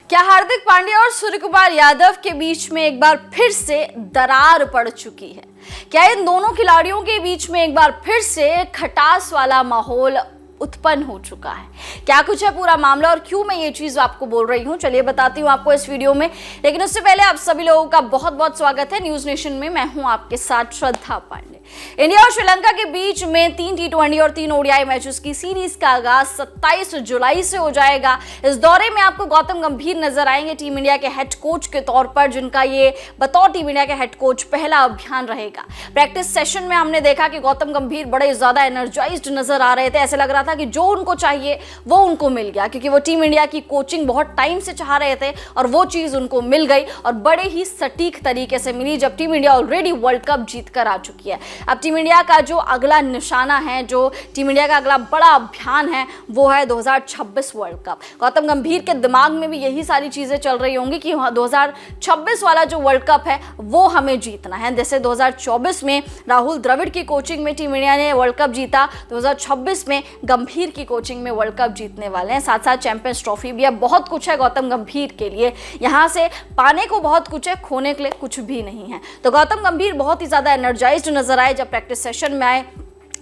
क्या हार्दिक पांड्या और सूर्यकुमार यादव के बीच में एक बार फिर से दरार पड़ चुकी है? क्या इन दोनों खिलाड़ियों के बीच में एक बार फिर से खटास वाला माहौल उत्पन्न हो चुका है? क्या कुछ है पूरा मामला और क्यों मैं ये चीज आपको बोल रही हूं, चलिए बताती हूं आपको इस वीडियो में। लेकिन उससे पहले आप सभी लोगों का बहुत बहुत स्वागत है न्यूज नेशन में। मैं हूं आपके साथ श्रद्धा पांडे। इंडिया और श्रीलंका के बीच में 3 T20 और 3 ODI मैचेस की सीरीज का आगाज 27 जुलाई से हो जाएगा। इस दौरे में आपको गौतम गंभीर नजर आएंगे टीम इंडिया के हेड कोच के तौर पर, जिनका ये बतौर टीम इंडिया के हेड कोच पहला अभियान रहेगा। प्रैक्टिस सेशन में हमने देखा कि गौतम गंभीर बड़े ज्यादा एनर्जाइज्ड नजर आ रहे थे। ऐसे लग रहा था कि जो उनको चाहिए वो उनको मिल गया, क्योंकि वो टीम इंडिया की कोचिंग बहुत टाइम से चाह रहे थे और वो चीज उनको मिल गई और बड़े ही सटीक तरीके से मिली, जब team India already world cup जीत कर आ चुकी है। अब टीम इंडिया का जो अगला निशाना है, जो टीम इंडिया का अगला बड़ा अभियान है, वो है 2026 वर्ल्ड कप। गौतम गंभीर के दिमाग में भी यही सारी चीजें चल रही होंगी कि 2026 वाला जो वर्ल्ड कप है वो हमें जीतना है। जैसे 2024 में राहुल द्रविड़ की कोचिंग में टीम इंडिया ने वर्ल्ड कप जीता, 2026 में गंभीर की कोचिंग में वर्ल्ड कप जीतने वाले हैं। साथ साथ चैंपियंस ट्रॉफी भी है। बहुत कुछ है गौतम गंभीर के लिए, यहां से पाने को बहुत कुछ है, खोने के लिए कुछ भी नहीं है। तो गौतम गंभीर बहुत ही ज्यादा एनर्जाइज्ड नजर आए जब प्रैक्टिस सेशन में आए।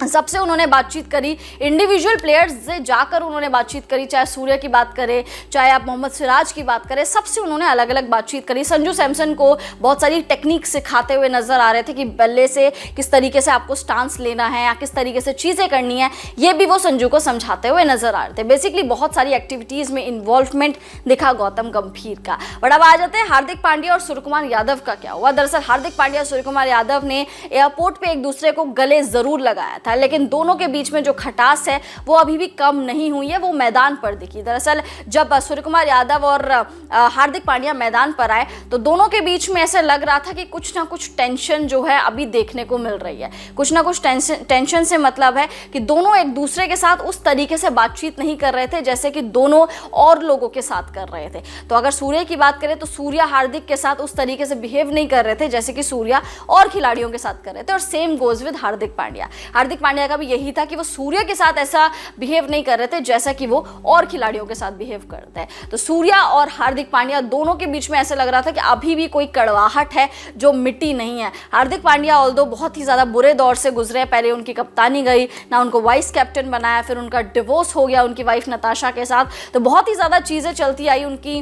सबसे उन्होंने बातचीत करी, इंडिविजुअल प्लेयर्स से जाकर उन्होंने बातचीत करी, चाहे सूर्य की बात करें, चाहे आप मोहम्मद सिराज की बात करें, सबसे उन्होंने अलग अलग बातचीत करी। संजू सैमसन को बहुत सारी टेक्निक सिखाते हुए नजर आ रहे थे कि बल्ले से किस तरीके से आपको स्टांस लेना है या किस तरीके से चीज़ें करनी है, ये भी वो संजू को समझाते हुए नजर आ रहे थे। बेसिकली बहुत सारी एक्टिविटीज़ में इन्वॉल्वमेंट दिखा गौतम गंभीर का। बट अब आ जाते हैं हार्दिक पांड्या और सूर्यकुमार यादव का क्या हुआ। दरअसल हार्दिक पांड्या और सूर्यकुमार यादव ने एयरपोर्ट पर एक दूसरे को गले जरूर लगाया था, लेकिन दोनों के बीच में जो खटास है वो अभी भी कम नहीं हुई है, वो मैदान पर दिखी। दरअसल जब सूर्यकुमार यादव और हार्दिक पांड्या मैदान पर आए तो दोनों के बीच में ऐसे लग रहा था कि कुछ ना कुछ टेंशन जो है अभी देखने को मिल रही है। कुछ ना कुछ टेंशन से मतलब है कि दोनों एक दूसरे के साथ उस तरीके से बातचीत नहीं कर रहे थे जैसे कि दोनों और लोगों के साथ कर रहे थे। तो अगर सूर्य की बात करें तो सूर्य हार्दिक के साथ उस तरीके से बिहेव नहीं कर रहे थे जैसे कि सूर्य और खिलाड़ियों के साथ कर रहे थे। और same goes with Hardik Pandya. Hardik Pandya का भी यही था कि वो सूर्य के साथ ऐसा बिहेव नहीं कर रहे थे जैसा कि वो और खिलाड़ियों के साथ बिहेव करते हैं। तो सूर्य और हार्दिक पांड्या दोनों के बीच में ऐसा लग रहा था कि अभी भी कोई कड़वाहट है जो मिट्टी नहीं है। हार्दिक पांड्या ऑल्दो बहुत ही ज्यादा बुरे दौर से गुजरे। पहले उनकी कप्तानी गई ना, उनको वाइस कैप्टन बनाया, फिर उनका डिवोर्स हो गया उनकी वाइफ नताशा के साथ। तो बहुत ही ज्यादा चीजें चलती आई उनकी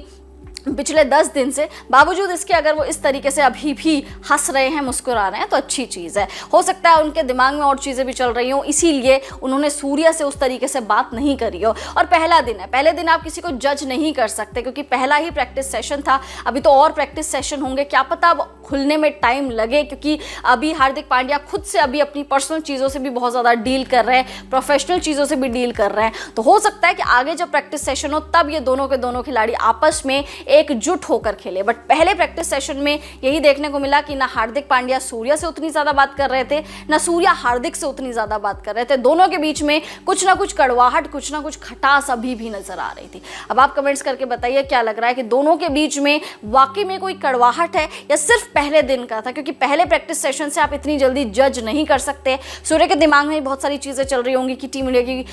पिछले 10 दिन से। बावजूद इसके अगर वो इस तरीके से अभी भी हंस रहे हैं, मुस्कुरा रहे हैं, तो अच्छी चीज़ है। हो सकता है उनके दिमाग में और चीज़ें भी चल रही हों, इसीलिए उन्होंने सूर्य से उस तरीके से बात नहीं करी हो। और पहला दिन है, पहले दिन आप किसी को जज नहीं कर सकते क्योंकि पहला ही प्रैक्टिस सेशन था। अभी तो और प्रैक्टिस सेशन होंगे, क्या पता अब खुलने में टाइम लगे, क्योंकि अभी हार्दिक पांड्या खुद से अभी अपनी पर्सनल चीज़ों से भी बहुत ज़्यादा डील कर रहे हैं, प्रोफेशनल चीज़ों से भी डील कर रहे हैं। तो हो सकता है कि आगे जब प्रैक्टिस सेशन हो तब ये दोनों के दोनों खिलाड़ी आपस में एकजुट होकर खेले। बट पहले प्रैक्टिस सेशन में यही देखने को मिला कि ना हार्दिक पांड्या सूर्य से उतनी ज्यादा बात कर रहे थे, ना सूर्य हार्दिक से उतनी ज्यादा बात कर रहे थे। दोनों के बीच में कुछ ना कुछ कड़वाहट, कुछ ना कुछ खटास अभी भी नजर आ रही थी। अब आप कमेंट्स करके बताइए क्या लग रहा है कि दोनों के बीच में वाकई में कोई कड़वाहट है या सिर्फ पहले दिन का था, क्योंकि पहले प्रैक्टिस सेशन से आप इतनी जल्दी जज नहीं कर सकते। सूर्य के दिमाग में बहुत सारी चीजें चल रही होंगी कि टीम इंडिया की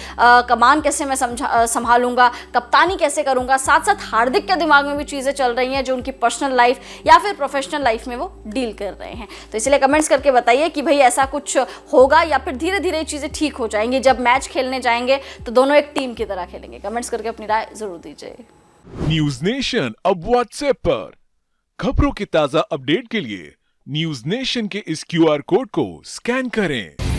कमान कैसे मैं संभालूंगा, कप्तानी कैसे करूंगा। साथ साथ हार्दिक के दिमाग में भी चीजें चल रही हैं जो उनकी पर्सनल लाइफ या फिर प्रोफेशनल लाइफ में वो डील कर रहे हैं। तो इसलिए कमेंट्स करके बताइए कि भाई ऐसा कुछ होगा या फिर धीरे धीरे चीजें ठीक हो जाएंगी। जब मैच खेलने जाएंगे तो दोनों एक टीम की तरह खेलेंगे। कमेंट्स करके अपनी राय जरूर दीजिए। न्यूज नेशन अब व्हाट्सएप पर खबरों की ताजा अपडेट के लिए न्यूज नेशन के इस QR कोड को स्कैन करें।